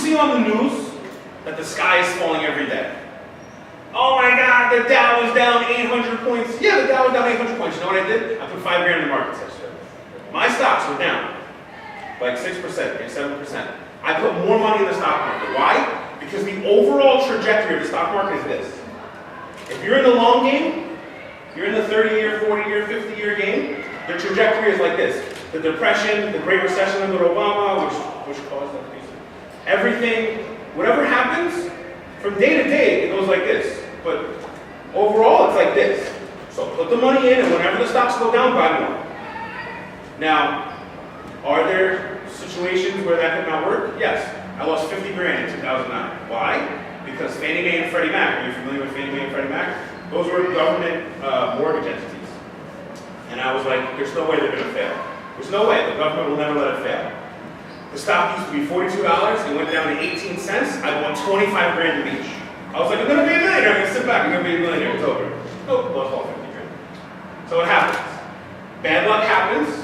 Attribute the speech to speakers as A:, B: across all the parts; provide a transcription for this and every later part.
A: see on the news that the sky is falling every day. Oh my God, the Dow is down 800 points. Yeah, the Dow was down 800 points. You know what I did? I put $5 grand in the market yesterday. My stocks were down like 6%, maybe 7%. I put more money in the stock market. Why? Because the overall trajectory of the stock market is this. If you're in the long game, you're in the 30-year, 40-year, 50-year game, the trajectory is like this. The Depression, the Great Recession under Obama, which caused that piece. Everything, whatever happens, from day to day, it goes like this. But overall, it's like this. So put the money in, and whenever the stocks go down, buy more. Now, are there situations where that could not work? Yes. I lost 50 grand in 2009. Why? Because Fannie Mae and Freddie Mac, are you familiar with Fannie Mae and Freddie Mac? Those were government mortgage entities. And I was like, there's no way they're going to fail. There's no way. The government will never let it fail. The stock used to be $42. It went down to 18 cents. I won 25 grand in each. I was like, I'm going to be a millionaire. I'm going to sit back. I'm going to be a millionaire. It's over. Nope, lost all 50 grand. So what happens? Bad luck happens.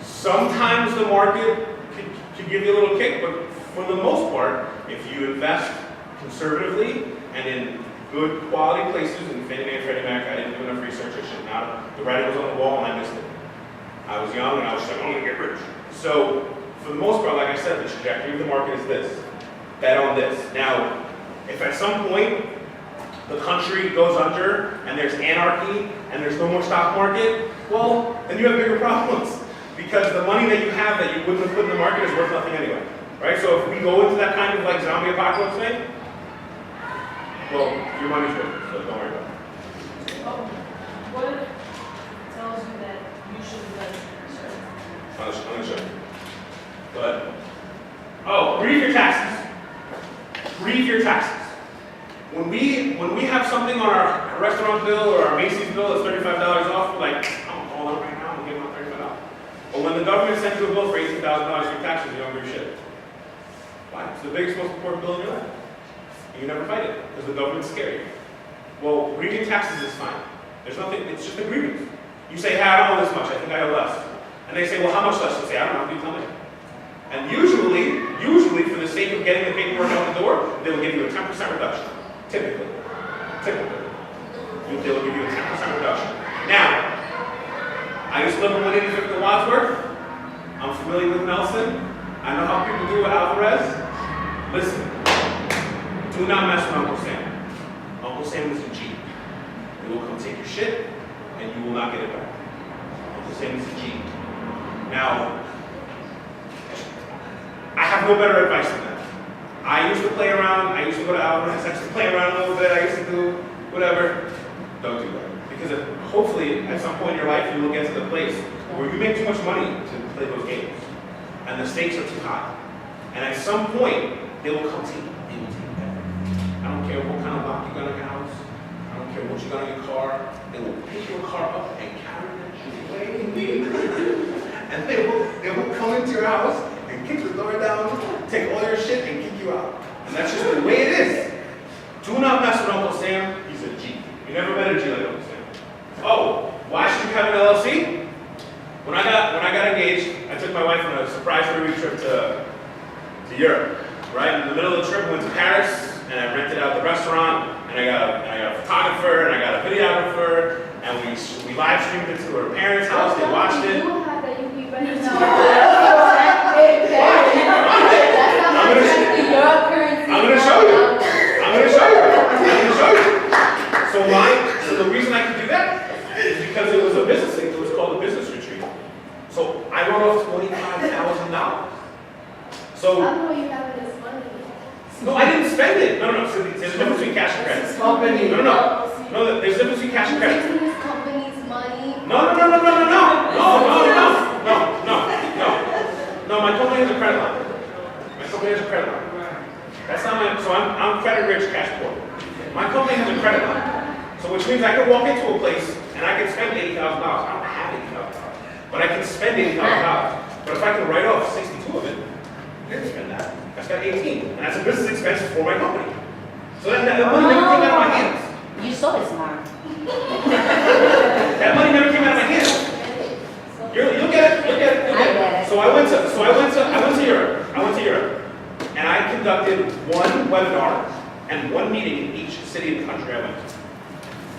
A: Sometimes the market can give you a little kick, but for the most part, if you invest conservatively and in good quality places, in Fannie Mae and Freddie Mac, I didn't do enough research. I should not. The writing was on the wall and I missed it. I was young and I was just like, I'm going to get rich. So for the most part, like I said, the trajectory of the market is this. Bet on this. Now, if at some point the country goes under and there's anarchy and there's no more stock market, well, then you have bigger problems. Because the money that you have that you wouldn't have put in the market is worth nothing anyway. Right? So if we go into that kind of like zombie apocalypse thing, well, your money's worth it, so don't worry about it.
B: What tells you that you should invest in certain?
A: I'm going to show you. But, read your taxes. Read your taxes. When we have something on our restaurant bill or our Macy's bill that's $35 off, we're like, I'm going to call out right now and give them $35. But when the government sends you a bill for $18,000 for taxes, you don't give a shit. Why? It's the biggest, most important bill in your life. And you never fight it, because the government's scary. Well, reading taxes is fine. There's nothing, it's just a grievance. You say, hey, I don't owe this much, I think I owe less. And they say, well, how much less? You say, I don't know, you tell me. And usually, for the sake of getting the paperwork out the door, they will give you a 10% reduction. Typically. They will give you a 10% reduction. Now, I used to live in 185th Wadsworth. I'm familiar with Nelson. I know how people do with Alvarez. Listen, do not mess with Uncle Sam. Uncle Sam is a G. He will come take your shit, and you will not get it back. Uncle Sam is a G. Now, I have no better advice than that. I used to play around. I used to go to Alvarez. I used to play around a little bit. I used to do whatever. Don't do that. Because hopefully, at some point in your life, you will get to the place where you make too much money to play those games. And the stakes are too high. And at some point, they will come take you. They will take everything. I don't care what kind of lock you got on your house. I don't care what you got on your car. They will pick your car up and carry that shit away. And they will come into your house and kick the door down, take all your shit, and kick you out. And that's just the way it is. Do not mess with Uncle Sam. He's a G. You never met a G like Uncle Sam. Oh, why should you have an LLC? When I got engaged, I took my wife on a surprise 3-week trip to Europe. Right in the middle of the trip, we went to Paris, and I rented out the restaurant, and I got a photographer, and I got a videographer, and we live streamed it to her parents' house. They watched it. I'm gonna show you. So why? So the reason I could do that is because it was a business thing. It was called a business retreat. So I wrote off $25,000. So
B: I know you have this money.
A: no, I didn't spend it. No. So there's a difference between cash and credit. No. There's a difference between cash and credit.
B: Using this company's money.
A: No. No, my company has a credit line. That's not my, so I'm credit rich, cash poor. My company has a credit line. So which means I could walk into a place and I can spend $80,000. I don't have $80,000, but I can spend $80,000. But if I can write off 62 of it, I didn't spend that. I spent 18, and that's a business expense for my company. So that money never came out of my hands.
C: You so smart.
A: That money never came out of my hands. You'll get it. So I went to Europe. And I webinar and one meeting in each city in the country I went to.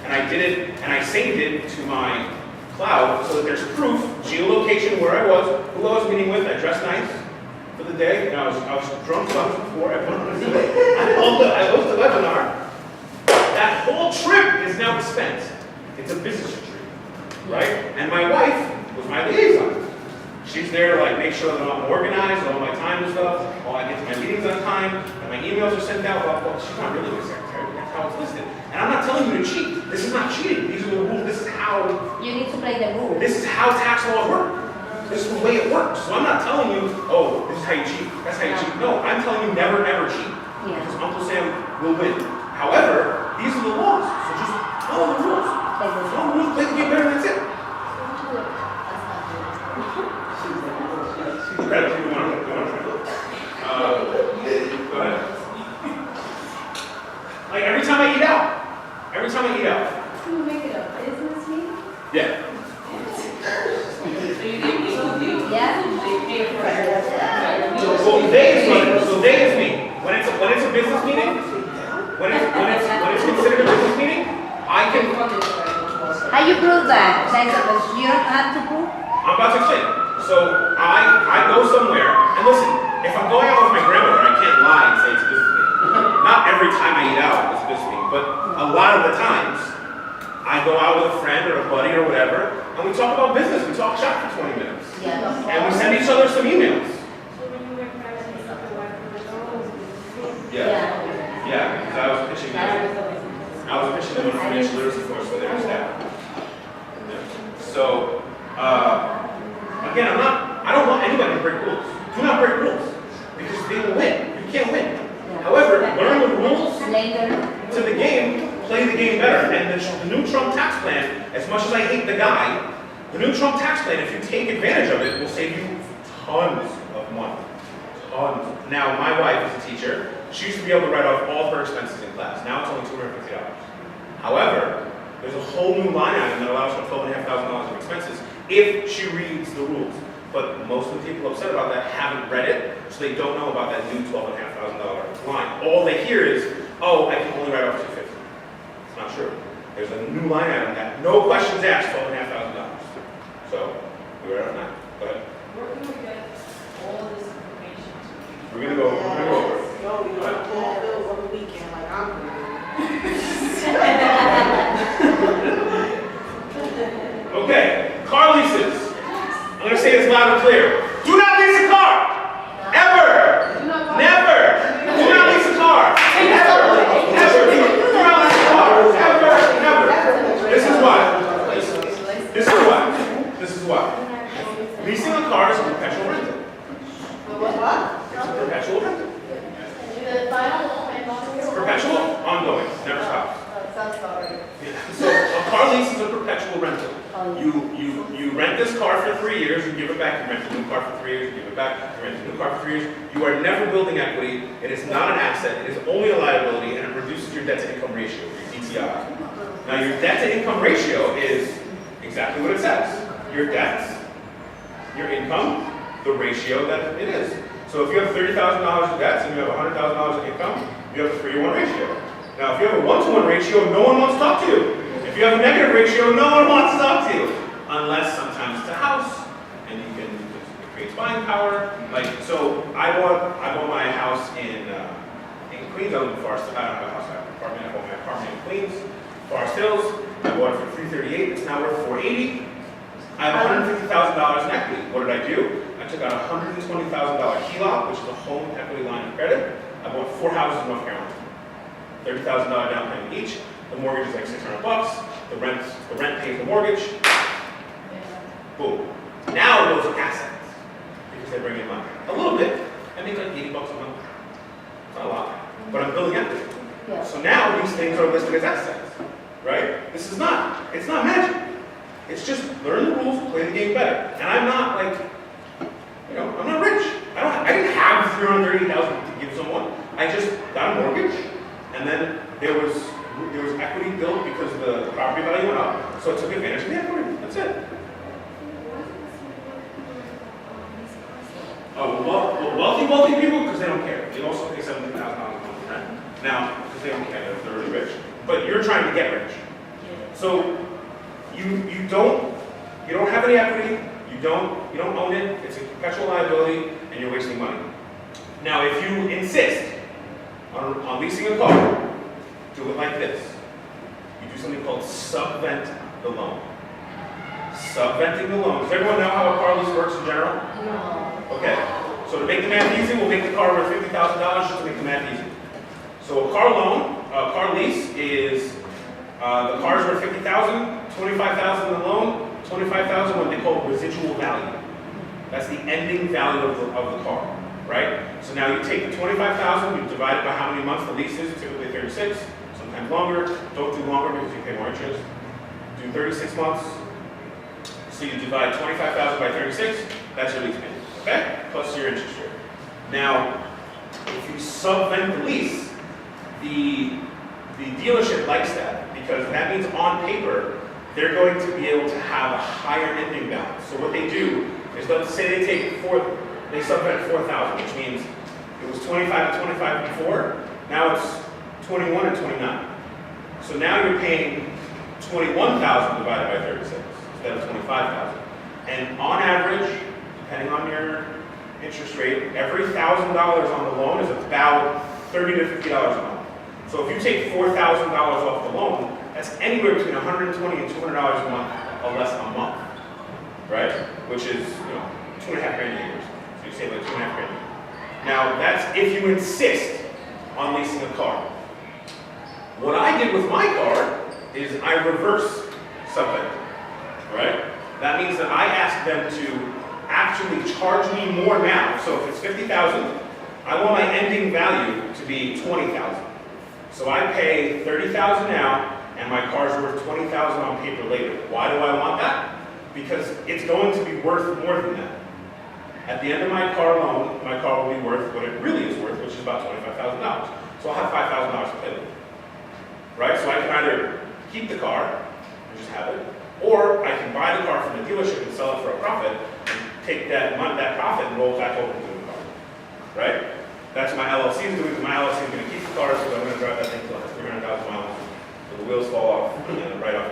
A: And I did it, and I saved it to my cloud so that there's proof, geolocation, where I was, who I was meeting with. I dressed nice for the day, and I was drunk once before. I hosted a webinar. That whole trip is now spent. It's a business retreat, right? And my wife was my liaison. She's there to like make sure that I'm organized, all my time and stuff, I get to my meetings on time, and my emails are sent out. Well, she's not really my secretary, but that's how it's listed. And I'm not telling you to cheat. This is not cheating. These are the rules. This is how
C: You need to play the rules.
A: this is how tax laws work. This is the way it works. So I'm not telling you, oh, this is how you cheat. That's how you cheat. No, I'm telling you never ever cheat.
C: Yeah.
A: Because Uncle Sam will win. However, these are the laws. So just follow the rules.
C: Play the rules.
A: Follow the rules, play the game better, and that's it. Go ahead. Like every time I eat out.
B: Can you make it a business meeting?
A: Yeah.
C: Yeah?
A: So they is me. When it's a business meeting, when it's considered a business meeting, I can.
C: How you prove that? You don't have to prove?
A: I'm about to explain. So I go somewhere, and listen, if I'm going out with my grandmother, I can't lie and say it's a business meeting. Not every time I eat out it's a business meeting, but a lot of the times, I go out with a friend or a buddy or whatever, and we talk about business. We talk shop for 20 minutes.
C: Yeah.
A: And we send each other some emails.
B: So when you went back to the wife,
A: Yeah, because I was pitching them a financial literacy course for their staff. Yeah. So, again, I don't want anybody to break rules. Do not break rules, because they will win. You can't win. However, learn the rules
C: Later.
A: to the game, play the game better. And the new Trump tax plan, as much as I hate the guy, the new Trump tax plan, if you take advantage of it, will save you tons of money. Tons. Now, my wife is a teacher. She used to be able to write off all of her expenses in class. Now it's only $250. However, there's a whole new line item that allows for $12,500 of expenses if she reads the rules. But most of the people upset about that haven't read it, so they don't know about that new $12,500 line. All they hear is, oh, I can only write off $250. It's not true. There's a new line item that, no questions asked, $12,500. So, we write on that. Go ahead.
B: where can we get all of this information?
A: We're gonna go over it.
D: Yo, you know, I'm paying bills on the weekend like I'm doing.
A: Okay, car leases. I'm gonna say this loud and clear. Do not lease a car! Ever! Never! Do not lease a car! Ever! Never! Do not lease a car! Ever! Never! This is why. Leasing a car is a perpetual rental.
D: What?
A: It's a perpetual rental. Perpetual, ongoing, never stops. So a car lease is a perpetual rental. You rent this car for 3 years, you give it back. You rent a new car for 3 years, you give it back. You rent a new car for 3 years. You are never building equity. It is not an asset. It is only a liability, and it reduces your debt-to-income ratio, your DTI. Now, your debt-to-income ratio is exactly what it says. Your debts, your income, the ratio that it is. So if you have $30,000 of debts and you have $100,000 of income, you have a 3-to-1 ratio. Now, if you have a 1-to-1 ratio, no one wants to talk to you. If you have a negative ratio, no one wants to talk to you. Unless sometimes it's a house, and it creates buying power. Like, so I bought my house in Queens. I live in Forest. I don't have a house, I have an apartment. I bought my apartment in Queens, Forest Hills. I bought it for $338. It's now worth $480. I have $150,000 in equity. What did I do? I took out a $120,000 HELOC, which is a home equity line of credit. I bought 4 houses in North Carolina. $30,000 down payment each. The mortgage is like $600. The rent pays the mortgage. Boom. Now those are assets because they bring in money. A little bit. I make like $80 a month. It's not a lot, but I'm building equity.
C: Yeah.
A: So now these things are listed as assets, right? It's not magic. It's just learn the rules, play the game better. And I'm not like, I'm not rich. I didn't have $330,000 to give someone. I just got a mortgage, and then there was equity built because the property value went up. So I took advantage of the equity. That's it. Oh, well, wealthy people because they don't care. They also pay $17,000 a month rent. Now, because they don't care, they're really rich. But you're trying to get rich. So you don't have any equity, you don't own it, it's a perpetual liability, and you're wasting money. Now, if you insist on leasing a car, do it like this. You do something called subvent the loan. Subventing the loan. Does everyone know how a car lease works in general?
B: No.
A: Okay. So to make the math easy, we'll make the car worth $50,000 just to make the math easy. So a car loan, a car lease is the car's worth $50,000, $25,000 in the loan, $25,000 what they call residual value. That's the ending value of the car, right? So now you take the $25,000, you divide it by how many months the lease is, typically 36, sometimes longer. Don't do longer because you pay more interest. Do 36 months. So you divide 25,000 by 36, that's your lease payment, okay? Plus your interest rate. Now, if you subvent the lease, the dealership likes that because that means on paper, they're going to be able to have a higher ending balance. So what they do is they'll say they subvent 4,000, which means it was 25 to 25 before, now it's 21 and 29. So now you're paying 21,000 divided by 36 instead of 25,000. And on average, depending on your interest rate, every $1,000 on the loan is about $30 to $50 a month. So if you take $4,000 off the loan, that's anywhere between $120 and $200 a month or less a month, right? Which is, $2.5 grand a year. So you save like $2.5 grand a year. Now that's if you insist on leasing a car. What I did with my car is I reverse subvent, right? That means that I asked them to actually charge me more now. So if it's $50,000, I want my ending value to be $20,000. So I pay $30,000 now, and my car's worth $20,000 on paper later. Why do I want that? Because it's going to be worth more than that. At the end of my car loan, my car will be worth what it really is worth, which is about $25,000. So I'll have $5,000 to play with. Right? So I can either keep the car and just have it, or I can buy the car from the dealership and sell it for a profit, and take that profit and roll it back over to the car. Right? That's what my LLC is doing, because my LLC is going to keep the car, so I'm going to drive that thing till it has 300,000 miles, so the wheels fall off, and write off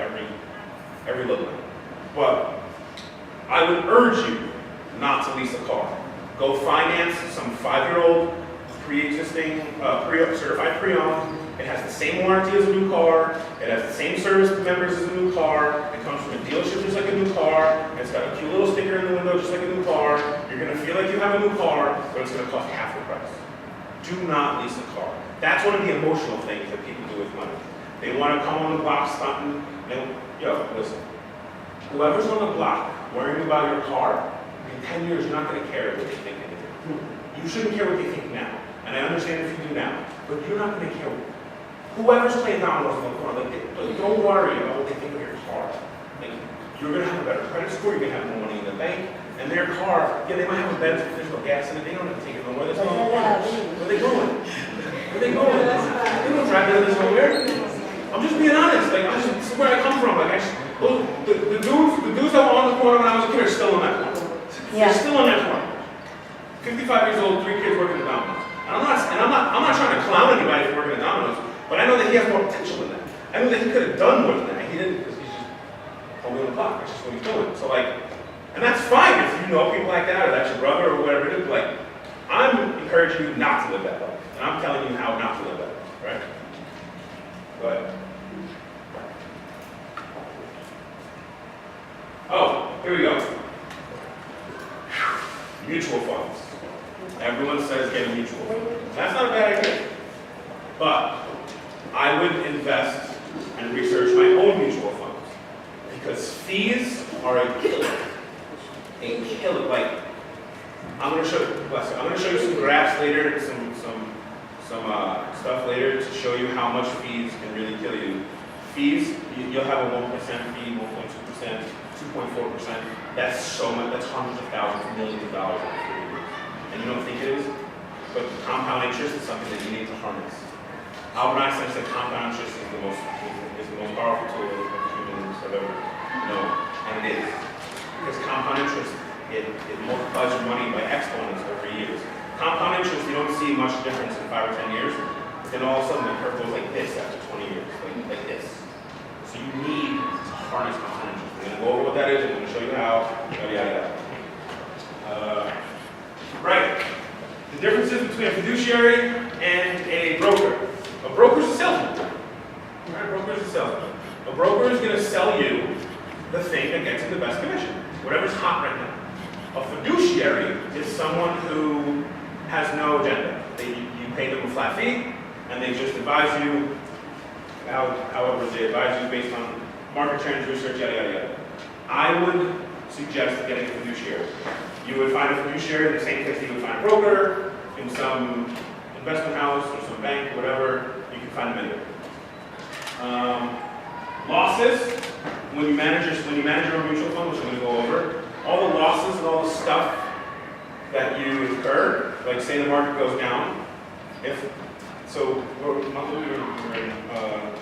A: every little bit. But I would urge you not to lease a car. Go finance some 5-year-old pre-existing, certified pre-owned. It has the same warranty as a new car. It has the same service members as a new car. It comes from a dealership just like a new car. It's got a cute little sticker in the window just like a new car. You're going to feel like you have a new car, but it's going to cost half the price. Do not lease a car. That's one of the emotional things that people do with money. They want to come on the block stunting. Listen. Whoever's on the block worrying about your car, in 10 years you're not going to care what they think anymore. You shouldn't care what they think now. And I understand if you do now, but you're not going to care. Whoever's playing dominoes in the corner, don't worry about what they think of your car. You're going to have a better credit score, you're going to have more money in the bank, and their car, they might have a Benz, but there's no gas in it, they don't have to take it nowhere. Where are they going? Where are they going? They don't drive this nowhere. I'm just being honest. This is where I come from. The dudes that were on the corner when I was a kid are still in that corner. They're still in that corner. 55 years old, 3 kids working at Domino's. I'm not trying to clown anybody for working at Domino's, but I know that he has more potential than that. I know that he could have done more than that. He didn't because he's just holding the clock. That's just what he's doing. So and that's fine if you know people like that or that's your brother or whatever it is. I'm encouraging you not to live that life, and I'm telling you how not to live that life, right? Go ahead. Oh, here we go. Mutual funds. Everyone says get a mutual fund. That's not a bad idea. But I would invest and research my own mutual funds because fees are a killer. A killer. I'm going to show you some graphs later, some stuff later to show you how much fees can really kill you. Fees, you'll have a 1% fee, 1.2%, 2.4%. That's so much. That's hundreds of thousands, millions of dollars over 3 years. And you don't think it is? But compound interest is something that you need to harness. Albert Einstein said compound interest is the most powerful tool that humans have ever known. And it is. Because compound interest, it multiplies your money by exponents over years. Compound interest, you don't see much difference in 5 or 10 years. then all of a sudden the curve goes like this after 20 years, like this. So you need to harness compound interest. We're going to go over what that is, I'm going to show you how, yada, yada, yada. Right. The differences between a fiduciary and a broker. A broker is a salesman. Right? A broker is a salesman. A broker is going to sell you the thing that gets you the best commission, whatever's hot right now. A fiduciary is someone who has no agenda. You pay them a flat fee, and they just advise you, however they advise you based on market trends, research, yada, yada, yada. I would suggest getting a fiduciary. You would find a fiduciary in the same place that you would find a broker, in some investment house or some bank, whatever, you can find them anywhere. Losses, when you manage your mutual fund, which I'm going to go over, all the losses and all the stuff that you incur, like say the market goes down, we're in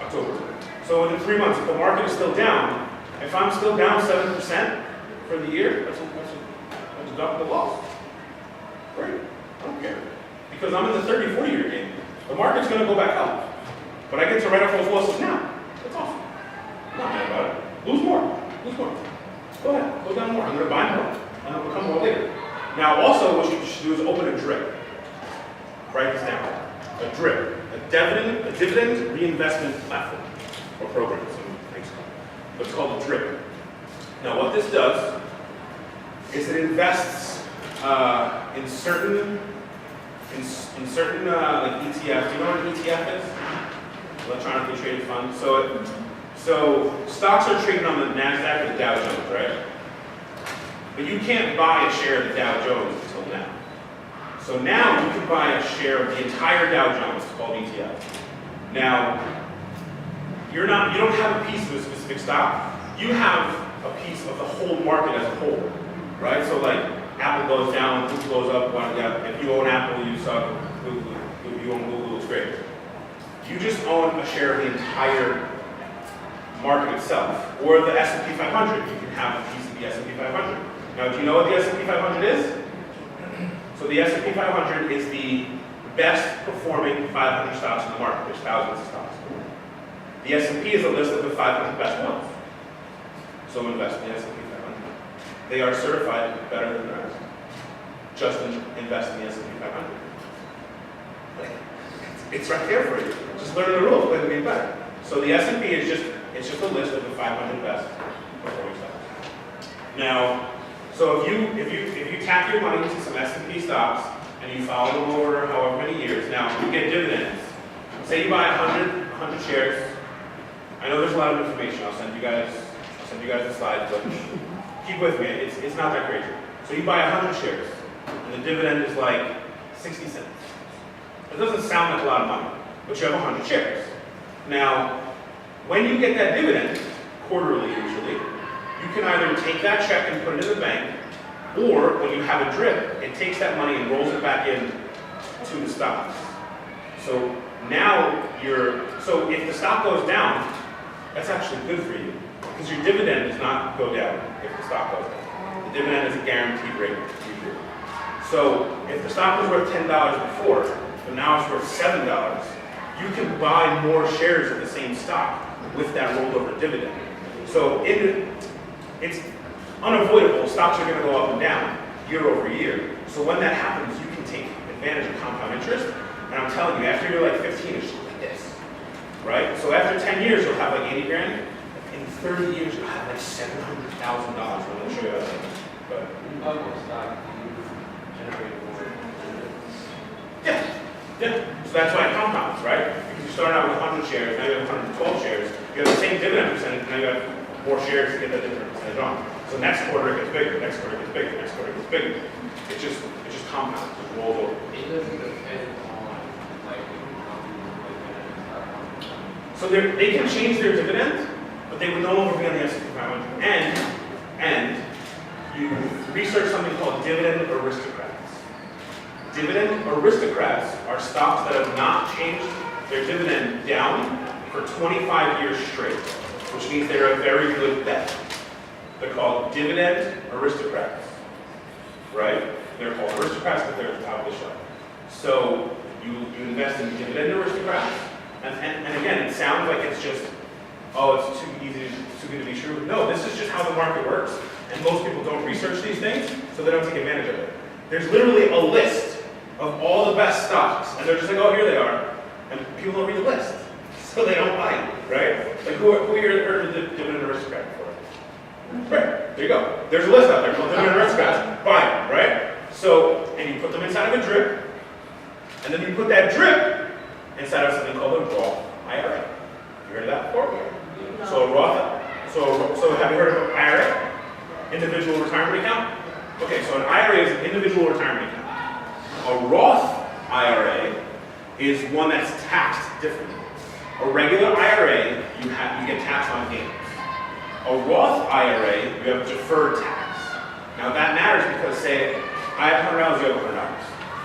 A: October. So in 3 months, if the market is still down, if I'm still down 7% for the year, that's a deductible loss. Great, I don't care. Because I'm in the 30, 40 year game. The market's going to go back up. But I get to write off those losses now. That's awesome. I'm not mad about it. Lose more. Go ahead, go down more. I'm going to buy more, and I'll become more later. Now also, what you should do is open a DRIP. Write this down. A DRIP, a dividend reinvestment platform, or program, what's called a DRIP. Now what this does is it invests in certain like ETFs. Do you know what an ETF is? Electronically traded fund. So stocks are traded on the NASDAQ or the Dow Jones, right? But you can't buy a share of the Dow Jones until now. So now you can buy a share of the entire Dow Jones, it's called ETF. Now, you don't have a piece of a specific stock, you have a piece of the whole market as a whole, right? So like, Apple goes down, Google goes up, if you own Apple, you suck, if you own Google, it's great. You just own a share of the entire market itself, or the S&P 500, you can have a piece of the S&P 500. Now, do you know what the S&P 500 is? So the S&P 500 is the best performing 500 stocks in the market. There's thousands of stocks. The S&P is a list of the 500 best ones. So invest in the S&P 500. They are certified better than the rest. Just invest in the S&P 500. It's right there for you. Just learn the rules, play the game better. So the S&P is just a list of the 500 best performing stocks. Now, so if you tap your money into some S&P stocks and you follow them over however many years, now you get dividends. Say you buy 100 shares. I know there's a lot of information. I'll send you guys the slides, but keep with me. It's not that crazy. So you buy 100 shares, and the dividend is like 60 cents. It doesn't sound like a lot of money, but you have 100 shares. Now, when you get that dividend, quarterly usually, you can either take that check and put it in the bank, or when you have a DRIP, it takes that money and rolls it back in to the stocks. So now so if the stock goes down, that's actually good for you, because your dividend does not go down if the stock goes down. The dividend is a guaranteed rate usually. So if the stock was worth $10 before, but now it's worth $7, you can buy more shares of the same stock with that rolled over dividend. So it's unavoidable. Stocks are going to go up and down year over year. So when that happens, you can take advantage of compound interest. And I'm telling you, after you're like 15, it's just like this, right? So after 10 years, you'll have like 80 grand. In 30 years, you'll have like $700,000. I'm going to show you how that is. But yeah. So that's why it compounds, right? Because you start out with 100 shares, now you have 112 shares. You have the same dividend percentage, now you have more shares to get that dividend percentage on. So next quarter it gets bigger, next quarter it gets bigger, next quarter it gets bigger. It just compounds, it rolls over.
E: It doesn't depend on like
A: so they can change their dividend, but they would no longer be on the S&P 500. And you research something called dividend aristocrats. Dividend aristocrats are stocks that have not changed their dividend down for 25 years straight, which means they're a very good bet. They're called dividend aristocrats, right? They're called aristocrats, but they're at the top of the shelf. So You invest in dividend aristocrats. And again, it sounds like it's just, oh, it's too easy, too good to be true. No, this is just how the market works. And most people don't research these things, so they don't take advantage of it. There's literally a list of all the best stocks, and they're just like, oh, here they are. And people don't read the list, so they don't buy it, right? Like, who here heard of the dividend aristocrat before? Right, there you go. There's a list out there called dividend aristocrats. Buy them, right? So, and you put them inside of a drip, and then you put that drip inside of something called a Roth IRA. You heard of that before? So a Roth, so have you heard of an IRA? Individual retirement account? Okay, so an IRA is an individual retirement account. A Roth IRA is one that's taxed differently. A regular IRA, you get taxed on gains. A Roth IRA, you have deferred tax. Now that matters because, say, I have $100, you have $100.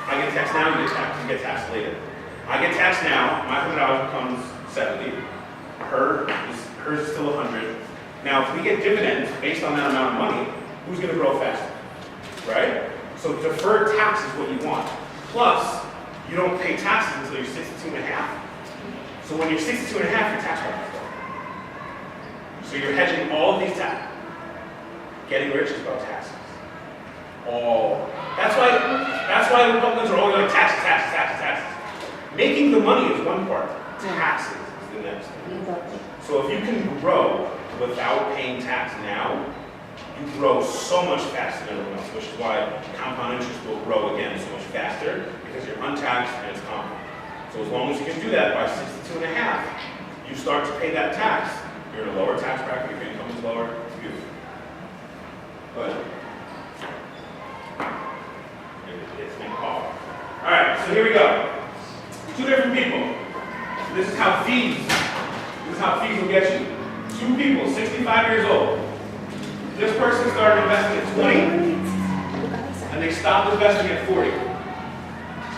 A: I get taxed now, you get taxed later. I get taxed now, my $100 becomes 70. Hers is still 100. Now, if we get dividends based on that amount of money, who's going to grow faster, right? So deferred tax is what you want. Plus, you don't pay taxes until you're 62 and a half. So when you're 62 and a half, your tax bracket is low. So you're hedging all of these taxes. Getting rich is about taxes. That's why the Republicans are always like taxes. Making the money is one part. Taxes is the next thing. So if you can grow without paying tax now, you grow so much faster than everyone else, which is why compound interest will grow again so much faster, because you're untaxed and it's compound. So as long as you can do that by 62 and a half, you start to pay that tax. You're in a lower tax bracket, your income is lower, it's beautiful. But it's been called. All right, so here we go. Two different people. This is how fees will get you. Two people, 65 years old. This person started investing at 20, and they stopped investing at 40.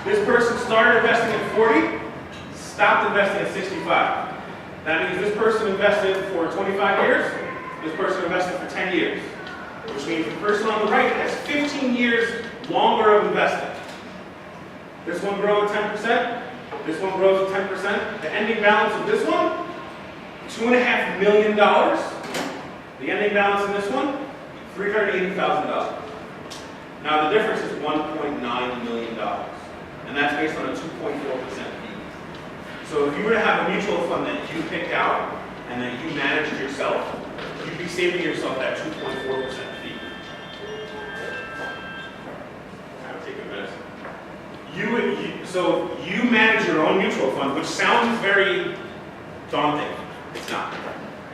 A: This person started investing at 40, stopped investing at 65. That means this person invested for 25 years, this person invested for 10 years. Which means the person on the right has 15 years longer of investing. This one grows at 10%, this one grows at 10%. The ending balance of this one, $2.5 million. The ending balance in this one, $380,000. Now the difference is $1.9 million. And that's based on a 2.4% fee. So if you were to have a mutual fund that you picked out and that you managed yourself, you'd be saving yourself that 2.4% fee. I'll take a minute. So you manage your own mutual fund, which sounds very daunting. It's not.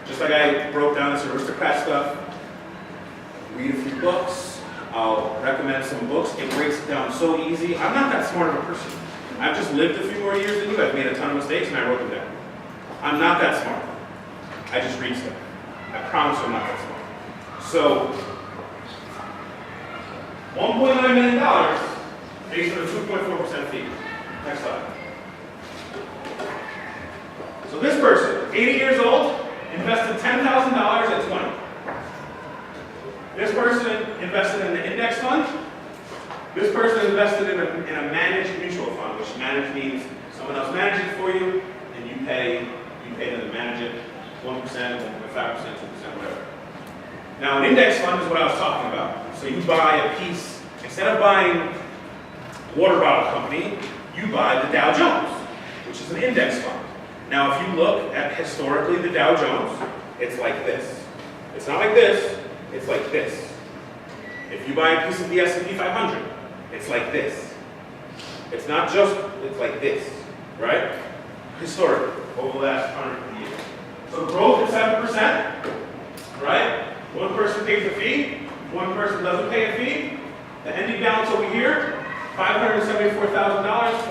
A: Just like I broke down this aristocrat stuff, read a few books, I'll recommend some books. It breaks it down so easy. I'm not that smart of a person. I've just lived a few more years than you. I've made a ton of mistakes and I wrote them down. I'm not that smart. I just read stuff. I promise I'm not that smart. So, $1.9 million based on a 2.4% fee. Next slide. So this person, 80 years old, invested $10,000 at 20. This person invested in the index fund. This person invested in a managed mutual fund, which managed means someone else manages it for you, and you pay them to manage it 1%, 1.5%, 2%, whatever. Now, an index fund is what I was talking about. So you buy a piece, instead of buying water bottle company, you buy the Dow Jones, which is an index fund. Now, if you look at historically the Dow Jones, it's like this. It's not like this, it's like this. If you buy a piece of the S&P 500, it's like this. It's not just, it's like this, right? Historically, over the last 100 years. So growth is 7%, right? One person pays a fee, one person doesn't pay a fee. The ending balance over here, $574,000,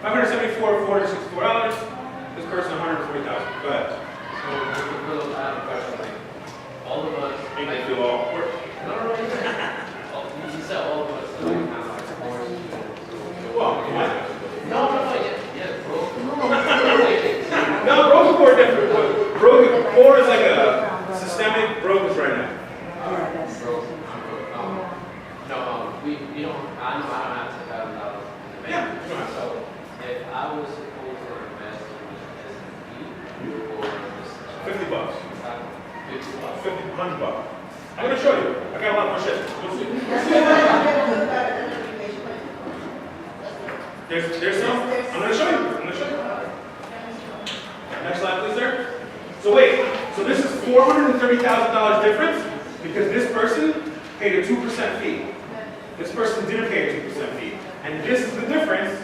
A: $464. This person, $140,000. Go ahead.
E: So, for those I have a question, like, all of us,
A: Make me feel awkward.
E: no, you said all of us, so like, kind of like sports students.
A: Well, come on.
E: No, yeah, bro.
A: No, broke is more different. Broke is like a systemic broke is right now.
E: Bro, we don't, I know I don't have $10,000 in the bank.
A: Yeah, sure.
E: So, if if I was supposed to invest in S&P or
A: $50.
E: 50 bucks.
A: 50, $100. I'm gonna show you. I got a lot more shit. You'll see. There's some. I'm gonna show you. Next slide, please, sir. So wait. So this is $430,000 difference because this person paid a 2% fee. This person didn't pay a 2% fee, and this is the difference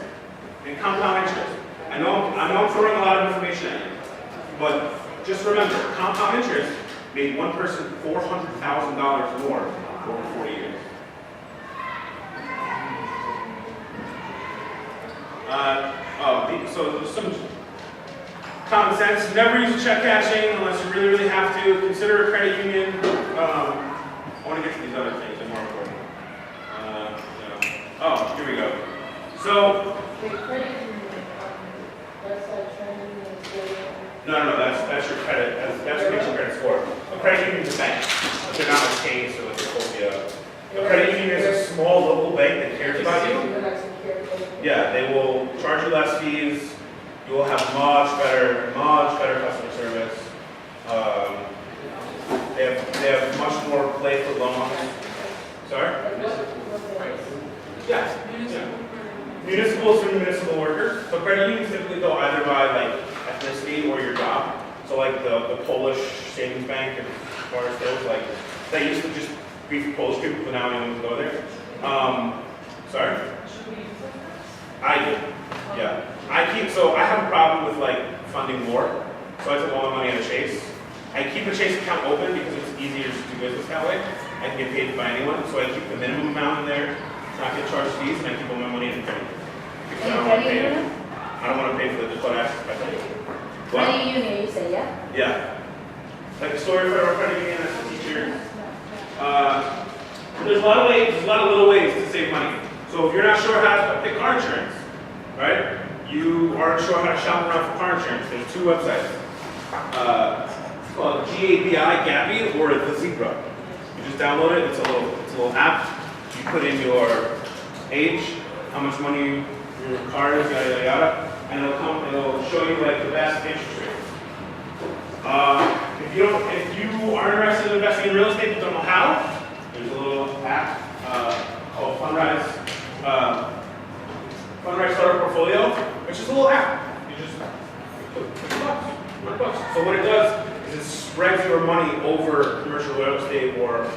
A: in compound interest. I know I'm throwing a lot of information at you, but just remember, compound interest made one person $400,000 more over 40 years. So some common sense: never use check cashing unless you really, really have to. Consider a credit union. I want to get to these other things; they're more important. Oh, here we go. So. No, that's your credit. That's what makes your credit score. A credit union is a bank, but they're not like Chase or like Columbia. A credit union is a small local bank that cares about you. Yeah, they will charge you less fees. You will have much better customer service. They have much more play for loans. Sorry? Yeah. Municipals for municipal workers. So credit unions typically go either by like ethnicity or your job. So like the Polish savings bank and Forest Hills, like they used to just be for Polish people, but now anyone can go there. Sorry? I do. Yeah. So I have a problem with like funding more. So I took all my money out of Chase. I keep a Chase account open because it's easier to do business that way. I can get paid by anyone. So I keep the minimum amount in there, not get charged fees, and I keep all my money in the credit. Because I don't want to pay for the default access by credit.
C: Credit union, you say, yeah?
A: Yeah. Like the story for our credit union as a teacher. There's a lot of little ways to save money. So if you're not sure how to pick car insurance, right? You aren't sure how to shop around for car insurance. There's two websites. It's called GABI or the Zebra. You just download it. It's a little app. You put in your age, how much money your car is, yada yada yada, and it'll show you like the best interest rate. If you are interested in investing in real estate but don't know how, there's a little app called Fundrise Starter Portfolio, which is a little app. You just put $50. So what it does is it spreads your money over commercial real estate or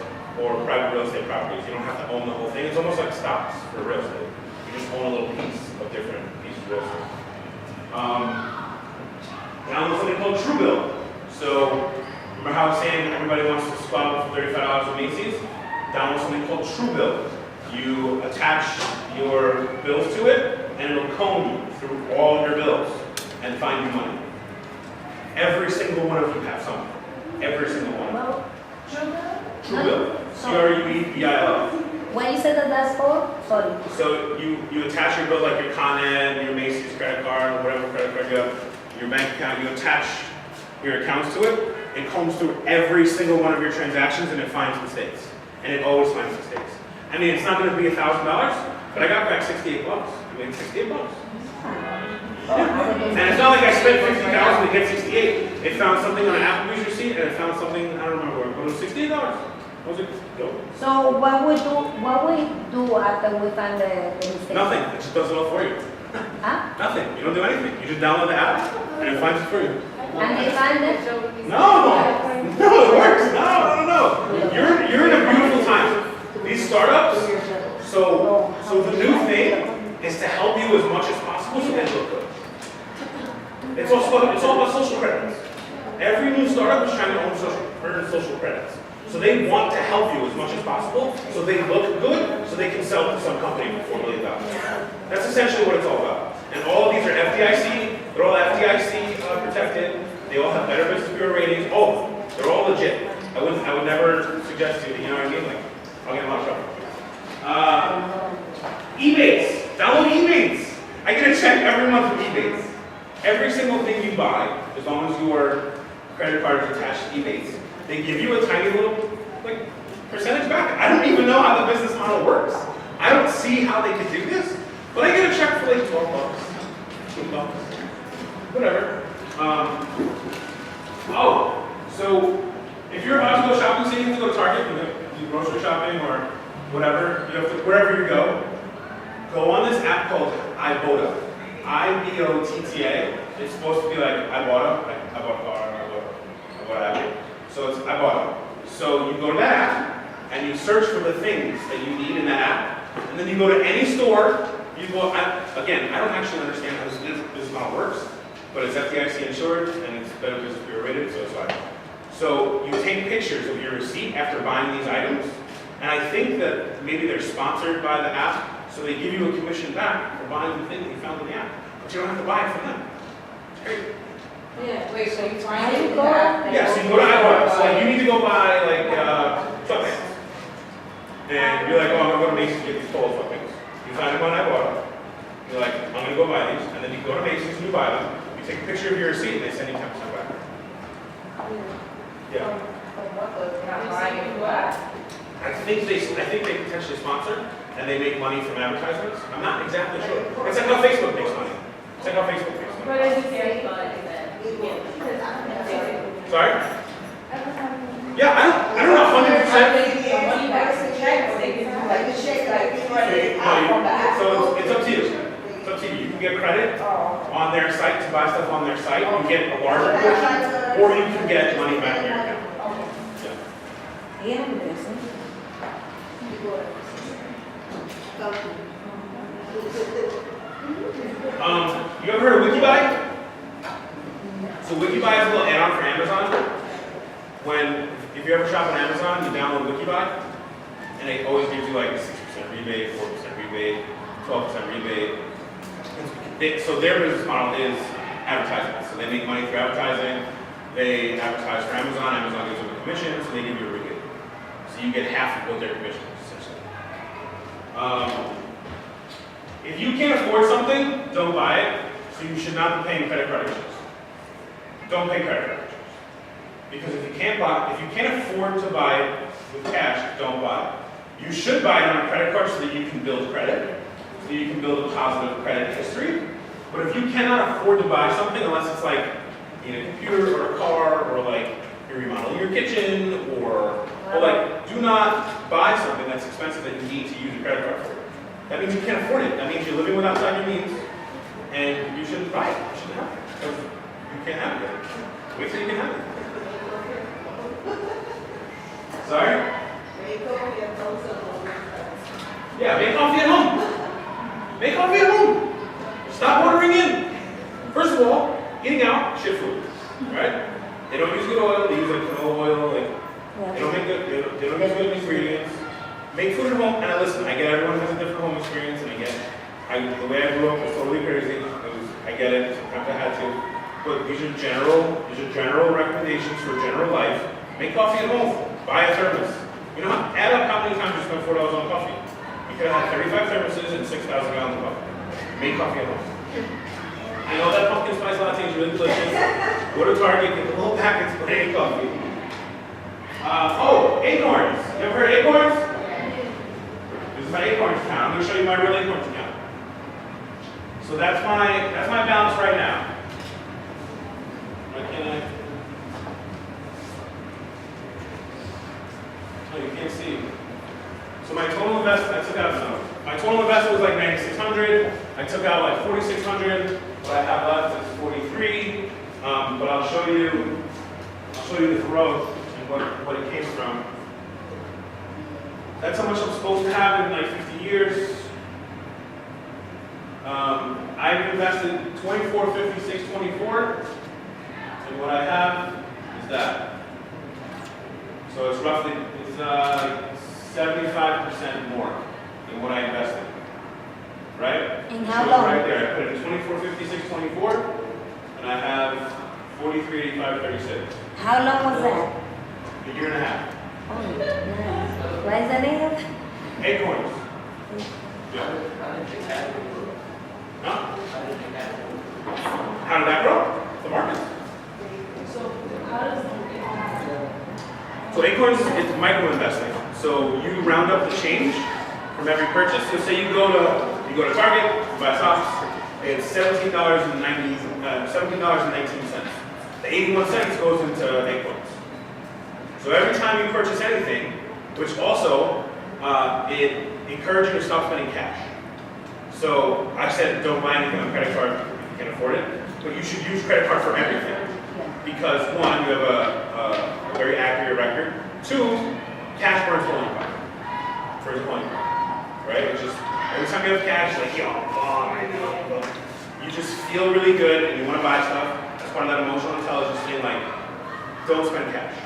A: private real estate properties. You don't have to own the whole thing. It's almost like stocks for real estate. You just own a little piece of different pieces of real estate. Download something called Truebill. So remember how I was saying everybody wants to spot for $35 at Macy's? Download something called Truebill. You attach your bills to it, and it'll comb you through all of your bills and find you money. Every single one of you have something. Every single one. Truebill. Truebill.
C: When you said that's for? Sorry.
A: So you attach your bills like your Con Ed, your Macy's credit card, whatever credit card you have, your bank account, you attach your accounts to it. It combs through every single one of your transactions and it finds mistakes. And it always finds mistakes. I mean, it's not going to be $1,000, but I got back $68. I made $68. And it's not like I spent $50,000 to get 68. It found something on an Applebee's receipt, and it found something, I don't remember where, but it was $68. What was it? Go.
C: So what we do after we find the mistake?
A: Nothing. It just does it all for you.
C: Huh?
A: Nothing. You don't do anything. You just download the app, and it finds it for you.
C: And they find it?
A: No, it works. No. You're in a beautiful time. These startups. So the new thing is to help you as much as possible so they look good. It's all about social credits. Every new startup is trying to earn social credits. So they want to help you as much as possible so they look good so they can sell to some company for $4 million. That's essentially what it's all about. And all of these are FDIC, they're all FDIC protected, they all have better business bureau ratings, they're all legit. I would never suggest you know what I mean? Like, I'll get in a lot of trouble. Ebates, download Ebates. I get a check every month from Ebates. Every single thing you buy, as long as your credit card is attached to Ebates, they give you a tiny little percentage back. I don't even know how the business model works. I don't see how they could do this, but I get a check for $12. Whatever. Oh, so if you're about to go shopping, say you have to go to Target, you do grocery shopping or whatever, you have to, wherever you go on this app called Ibotta. I-B-O-T-T-A. It's supposed to be like Ibotta, like I bought a car, I bought Apple. So it's Ibotta. So you go to that app and you search for the things that you need in that app, and then you go to any store. You go. Again, I don't actually understand how this model works, but it's FDIC insured and it's Better Business Bureau rated, so it's fine. So you take pictures of your receipt after buying these items, and I think that maybe they're sponsored by the app, so they give you a commission back for buying the thing that you found in the app, but you don't have to buy it from them. It's great.
D: Yeah, wait, so you
C: How
D: find
C: you
D: it?
C: go?
A: Yeah, so you go to Ibotta. So like you need to go buy like sweatpants, and you're like, oh, I'm gonna go to Macy's to get these polo sweatpants. You find them on Ibotta. You're like, I'm gonna go buy these, and then you go to Macy's and you buy them. You take a picture of your receipt, and they send you 10% back. Yeah. I think they potentially sponsor, and they make money from advertisements. I'm not exactly sure. It's like how Facebook makes money. It's like how Facebook makes money.
B: But as you say,
A: Sorry? Yeah, I don't know 100%. So it's up to you. It's up to you. You can get credit on their site to buy stuff on their site. You can get a larger portion, or you can get money back in your account.
C: Yeah, interesting.
A: You ever heard of WikiBuy? So WikiBuy is a little add-on for Amazon. If you ever shop on Amazon, you download WikiBuy, and it always gives you like 6% rebate, 4% rebate, 12% rebate. So their business model is advertising. So they make money through advertising. They advertise for Amazon. Amazon gives them a commission, so they give you a rebate. So you get half of what their commission is, essentially. If you can't afford something, don't buy it. So you should not be paying credit card interest. Don't pay credit card interest. Because if you can't afford to buy it with cash, don't buy it. You should buy it on a credit card so that you can build credit, so that you can build a positive credit history. But if you cannot afford to buy something, unless it's like in a computer or a car, or like you're remodeling your kitchen, or like, do not buy something that's expensive that you need to use a credit card for. That means you can't afford it. That means you're living outside your means, and you shouldn't buy it. You shouldn't have it, because you can't have it. Wait till you can have it. Sorry? Yeah, make coffee at home. Make coffee at home. Stop ordering in. First of all, eating out, shit food, right? They don't use good oil. They use like canola oil. Like they don't make good. They don't use good ingredients. Make food at home. And listen, I get everyone has a different home experience, and the way I grew up was totally crazy. I get it. Sometimes I had to. But these are general recommendations for general life. Make coffee at home. Buy a thermos. You know, add up how many times you spent $4 on coffee. You could have had 35 thermoses and 6,000 gallons of coffee. Make coffee at home. I know that pumpkin spice latte is really delicious. Go to Target, get the little packets, put in coffee. Acorns. You ever heard of acorns? This is my acorns account. I'm going to show you my real acorns account. So that's my balance right now. What can I? Oh, you can't see. So my total investment, my total investment was like 9,600. I took out like 4,600. What I have left is 43. But I'll show you the growth and what it came from. That's how much I'm supposed to have in like 50 years. I've invested 24, 56, 24. And what I have is that. So it's roughly, 75% more than what I invested. Right?
C: In how
A: So
C: long?
A: right there, I put in 24, 56, 24, and I have 43, 85, 36.
C: How long was that?
A: A year and a half.
C: Oh, nice. What is the name?
A: Acorns. Yeah. Huh? How did that grow? The market.
B: So how does
A: So Acorns is micro investing. So you round up the change from every purchase. So say you go to Target, you buy socks, it's $17.19. The 81 cents goes into Acorns. So every time you purchase anything, which also it encourages you to stop spending cash. So I said don't buy anything on credit card if you can't afford it, but you should use credit card for everything. Because one, you have a very accurate record. Two, cash burns hole in your pocket. Burns a hole in your pocket, right? It's just every time you have cash, like yo, you just feel really good and you want to buy stuff. That's part of that emotional intelligence thing. Like, don't spend cash.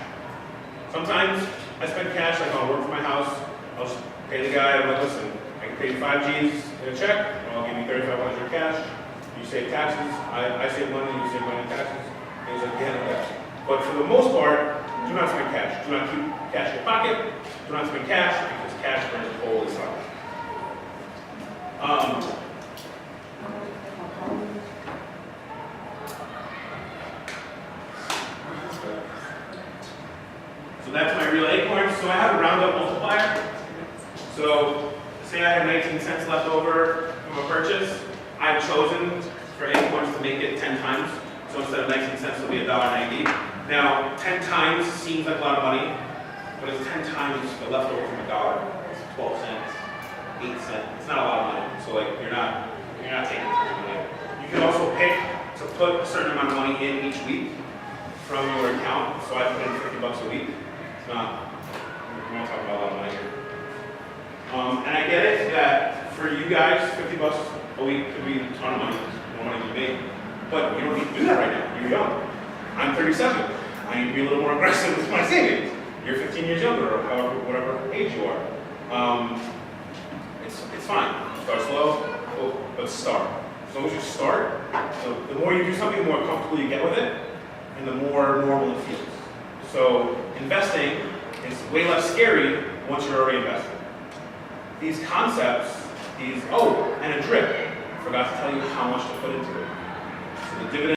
A: Sometimes I spend cash, like I'll work for my house. I'll just pay the guy. I'm like, listen, I can pay you 5 G's in a check, and I'll give you 3,500 cash. You save taxes. I save money. You save money in taxes. And he's like, yeah, no cash. But for the most part, do not spend cash. Do not keep cash in your pocket. Do not spend cash because cash burns a hole inside. So that's my real Acorns. So I have a roundup multiplier. So say I have 19 cents left over from a purchase. I've chosen for Acorns to make it 10 times. So instead of 19 cents, it'll be $1.90. Now, 10 times seems like a lot of money, but it's 10 times the leftover from $1. It's 12 cents, 8 cents. It's not a lot of money. So like you're not taking too much money. You can also pick to put a certain amount of money in each week from your account. So I put in $50 a week. It's not. We're not talking about a lot of money here. And I get it that for you guys, $50 a week could be a ton of money, more money than me. But you don't need to do that right now. You're young. I'm 37. I need to be a little more aggressive with my savings. You're 15 years younger, or however, whatever age you are. It's fine. Start slow, but start. As long as you start, the more you do something, the more comfortable you get with it, and the more normal it feels. So investing is way less scary once you're already invested. These concepts, and a drip. I forgot to tell you how much to put into it. So the dividend